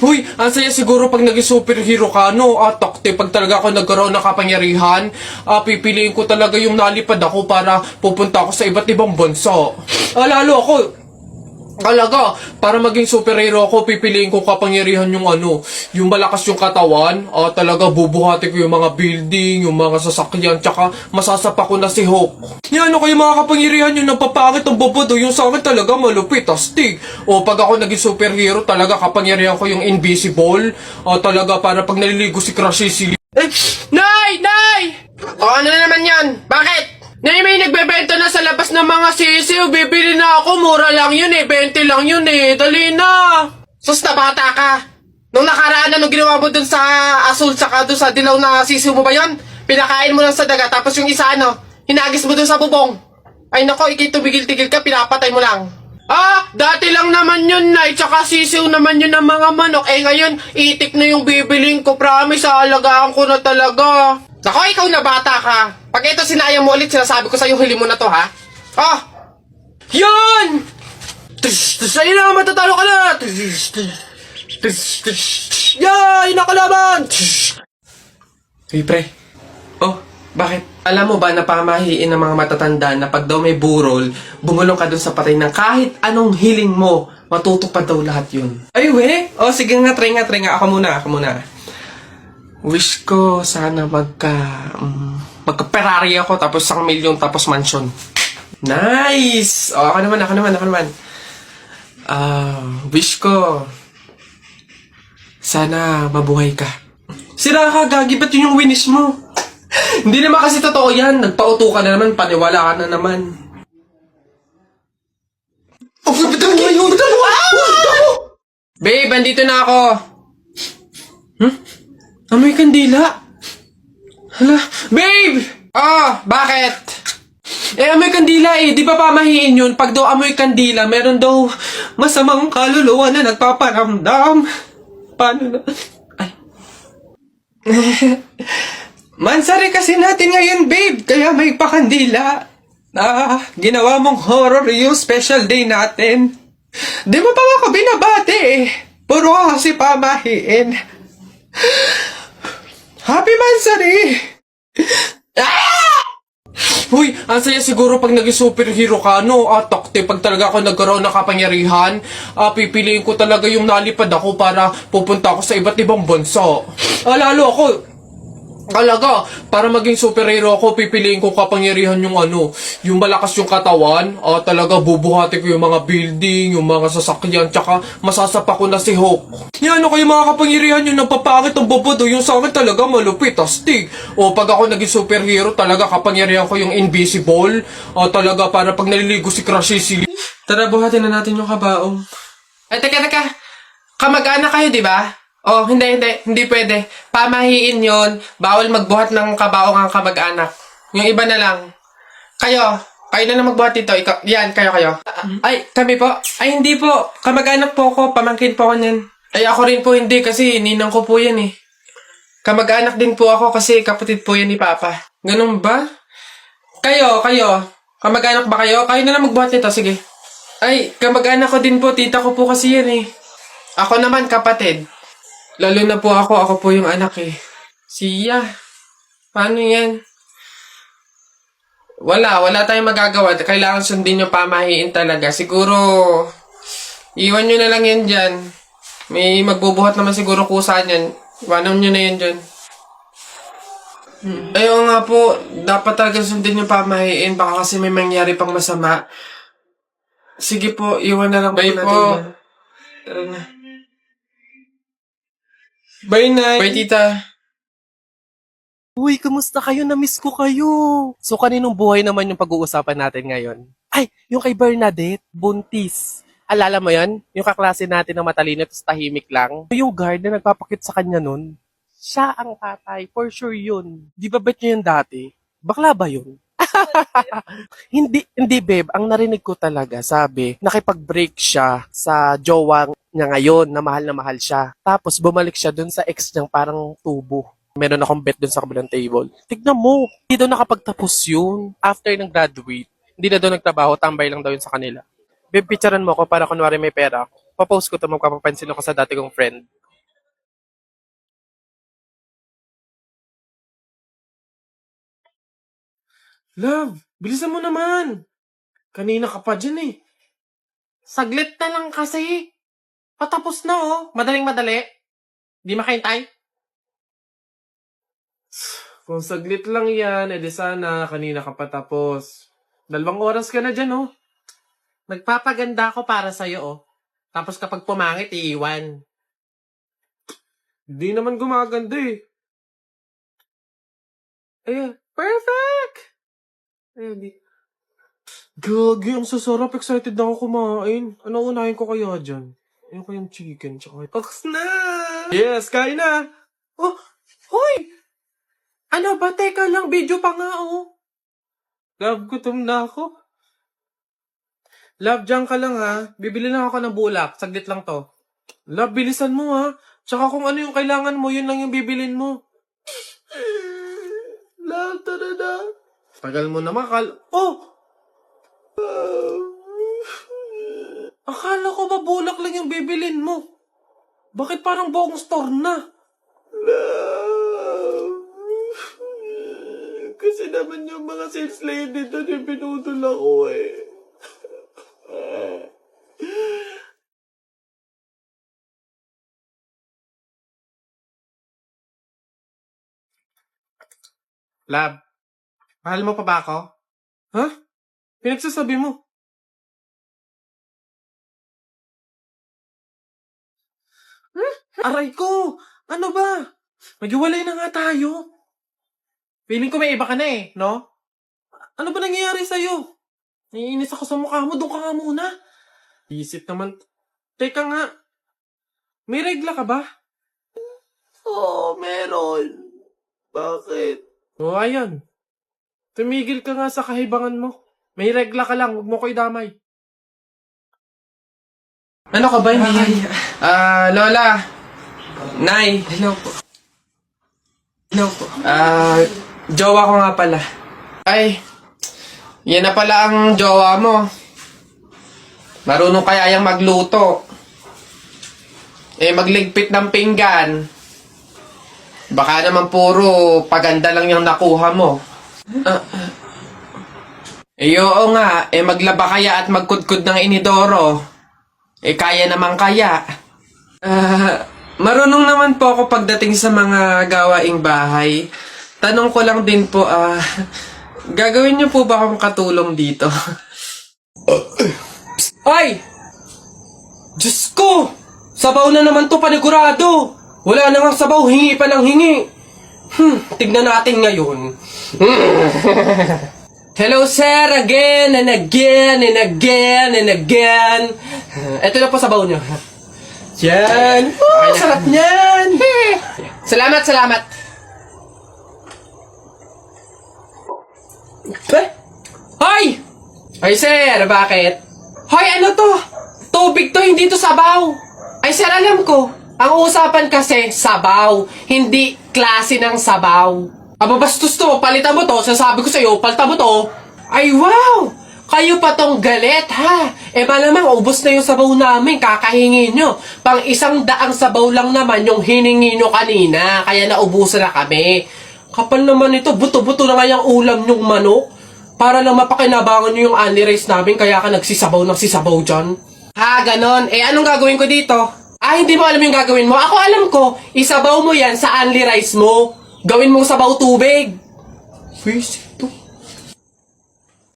Uy, ang saya siguro pag naging superhero ka, no? Takte, pag talaga ako nagkaroon ng kapangyarihan, pipiliin ko talaga yung nalipad ako para pupunta ako sa iba't ibang bansa. Lalo ako, talaga, para maging superhero ako, pipiliin ko kapangyarihan yung yung malakas yung katawan, talaga bubuhati ko yung mga building, yung mga sasakyan, tsaka masasapa ko na si Hulk. Yan, kayo mga kapangyarihan yung napapangit ang bobodo, yung sa akin talaga malupit, astig. Pag ako naging superhero, talaga kapangyarihan ko yung invisible, talaga para pag naliligo si Crush si Nay! Nay! Ano na naman yan? Bakit? Nay, may nagbebenta na sa labas ng mga sisiw. Bibili na ako. Mura lang yun 20 lang yun Dali na. Sus, na bata ka. Nung nakaraan, anong ginawa mo dun sa asul saka dun sa dilaw na sisiw mo ba yun? Pinakain mo lang sa daga, tapos yung isa hinagis mo dun sa bubong. Ay nako, ikay tumigil-tigil ka, pinapatay mo lang. Dati lang naman yun, Nay. Tsaka sisiw naman yun ng mga manok. Ngayon, itik na yung bibiling ko. Promise, aalagaan ko na talaga. Nako, ikaw na bata ka. Pag ito sinayang mo ulit, sinasabi ko sa'yo, huli mo na to, ha? Yun! Sa'yo na, matatalo ka na! Yay! Nakalaban! Hey, pre. Bakit? Alam mo ba na pamahiin ng mga matatanda na pag daw may burol, bumulong ka dun sa patay ng kahit anong hiling mo, matutupad daw lahat yun. Ay, we? Sige nga, try nga. Ako muna. Wish ko sana magka-Ferrari ako, tapos 1 milyon, tapos mansion. Nice! Ako naman. Wish ko sana mabuhay ka. Sira ka, gagi, ba't yun yung wish mo? Hindi naman kasi totoo yan. Nagpauto ka na naman, paniwala ka na naman. Bitawan mo yun! Babe, andito na ako. Amoy kandila. Hala, babe! Bakit? Amoy kandila Di ba pamahiin yun? Pag daw amoy kandila, meron daw masamang kaluluwa na nagpaparamdam. Paano na? Mansari kasi natin ngayon, babe. Kaya may pakandila. Ginawa mong horror yung special day natin. Di mo pa ako binabati Puro ka kasi pamahiin. Happy Mansari! Uy, ang saya siguro pag naging superhero ka, no? Takte, pag talaga ako nagkaroon ng kapangyarihan, pipiliin ko talaga yung nalipad ako para pupunta ako sa iba't ibang bansa. Lalo ako, talaga, para maging superhero ako, pipiliin ko kapangyarihan yung yung malakas yung katawan, talaga bubuhati ko yung mga building, yung mga sasakyan, tsaka masasapa ko na si Hulk. Yan, kayo mga kapangyarihan yung napapangit ang bobodo, yung sa akin talaga malupit, astig. Pag ako naging superhero, talaga kapangyarihan ko yung invisible, talaga para pag naliligo si Crush si Tara, buhatin na natin yung kabaong. Teka. Kamag-anak kayo, di ba? Hindi pwede. Pamahiin yon. Bawal magbuhat ng kabaong ang kamag-anak. Yung iba na lang. Kayo na lang magbuhat dito. Kayo. Kami po? Hindi po. Kamag-anak po ako. Pamangkin po ako niyan. Ako rin po hindi kasi ninang ko po yan Kamag-anak din po ako kasi kapatid po yan ni Papa. Ganun ba? Kayo. Kamag-anak ba kayo? Kayo na lang magbuhat nito. Sige. Kamag-anak ko din po. Tita ko po kasi yan Ako naman kapatid. Lalo na po ako po yung anak Siya, paano yan? Wala tayong magagawa. Kailangan sundin yung pamahiin talaga. Siguro, iwan nyo na lang yan dyan. May magbubuhat naman siguro kusa niyan. Iwanan nyo na yan dyan. Ayaw nga po, dapat talaga sundin yung pamahiin. Baka kasi may mangyari pang masama. Sige po, iwan na lang po natin. Bye po. Tara na. Bye, Nay. Bye, Tita. Uy, kamusta kayo? Na-miss ko kayo. So, kaninong buhay naman yung pag-uusapan natin ngayon? Yung kay Bernadette, buntis. Alala mo yan? Yung kaklase natin na matalino at tahimik lang. Yung guard na nagpapakit sa kanya nun, siya ang tatay. For sure yun. Di ba bet nyo yun dati? Bakla ba yun? Hindi babe. Ang narinig ko talaga, sabi, nakipag-break siya sa jowa niya ngayon na mahal siya. Tapos bumalik siya dun sa ex niyang parang tubo. Meron akong bet dun sa kabilang table. Tignan mo, hindi daw nakapagtapos yun. After ng graduate, hindi na daw nagtrabaho, tambay lang daw yun sa kanila. Babe, picturean mo ko para kunwari may pera. Papost ko to, magpapapansin ako sa dati kong friend. Love, bilisan mo naman. Kanina ka pa dyan eh. Saglit na lang kasi. Patapos na oh. Madaling madali. Di makahintay. Kung saglit lang yan, edi sana kanina ka pa tapos. 2 oras ka na dyan oh. Nagpapaganda ako para sa'yo oh. Tapos kapag pumangit, iiwan. Di naman gumaganda eh. Ayan, perfect! Ayan, di. Gagi, ang sasarap. Excited na ako kumain. Ano unahin ko kaya dyan? Ayun ko yung chicken, tsaka Ox na! Yes, kain na! Oh, hoy! Ano ba? Teka lang, video pa nga oh. Love, gutom na ako. Love, dyan ka lang ha. Bibili lang ako ng bulak. Saglit lang to. Love, bilisan mo ha. Tsaka kung ano yung kailangan mo, yun lang yung bibilin mo. Love, tara na. Tagal mo naman, Oh! Akala ko ba bulak lang yung bibilin mo? Bakit parang buong store na? Kasi naman yung mga sales lady doon yung pinutol ako eh. Lab, mahal mo pa ba ako? Ha? Pinagsasabi mo? Aray ko! Ano ba? Maghiwalay na nga tayo. Feeling ko may iba ka na eh, no? Ano ba nangyayari sa'yo? Naiinis ako sa mukha mo. Doon ka nga muna. Isip naman. Teka nga. May regla ka ba? Oo, meron. Bakit? Oo, ayan. Tumigil ka nga sa kahibangan mo. May regla ka lang. Huwag mo ko idamay. Ano ka ba? Hindi. Lola. Nay. Hello po. Hello po. Jowa ko nga pala. Ay, yan na pala ang jowa mo. Marunong kaya yung magluto. Magligpit ng pinggan. Baka naman puro paganda lang yung nakuha mo. Oo nga, maglaba kaya at magkudkud ng inidoro. Kaya naman kaya. Marunong naman po ako pagdating sa mga gawaing bahay. Tanong ko lang din po, gagawin niyo po ba akong katulong dito? Ay! Diyos ko! Sabaw na naman to panigurado! Wala na nga sabaw, hingi pa ng hingi. Tignan natin ngayon. Hello sir, again and again and again and again. Ito na po sabaw niyo. Yan. Oh, sarap niyan. Salamat, salamat. Hoy! Ay sir, bakit? Hoy, ano to? Tubig to, hindi to sabaw. Ay sir, alam ko. Ang usapan kasi, sabaw. Hindi klase ng sabaw. Aba, bastos to. Palitan mo to. Sasabi ko sa'yo, palitan mo to. Ay, wow! Kayo pa tong galit, ha? Malamang, ubos na yung sabaw namin. Kakahingi nyo. Pang 100 sabaw lang naman yung hiningi nyo kanina. Kaya naubusan na kami. Kapal naman ito. Buto-buto na nga yung ulam nyong manok. Para lang mapakinabangan nyo yung only rice namin. Kaya ka nagsisabaw dyan. Ha, ganon. Anong gagawin ko dito? Hindi mo alam yung gagawin mo. Ako alam ko. Isabaw mo yan sa only rice mo. Gawin mong sabaw tubig. Face ito.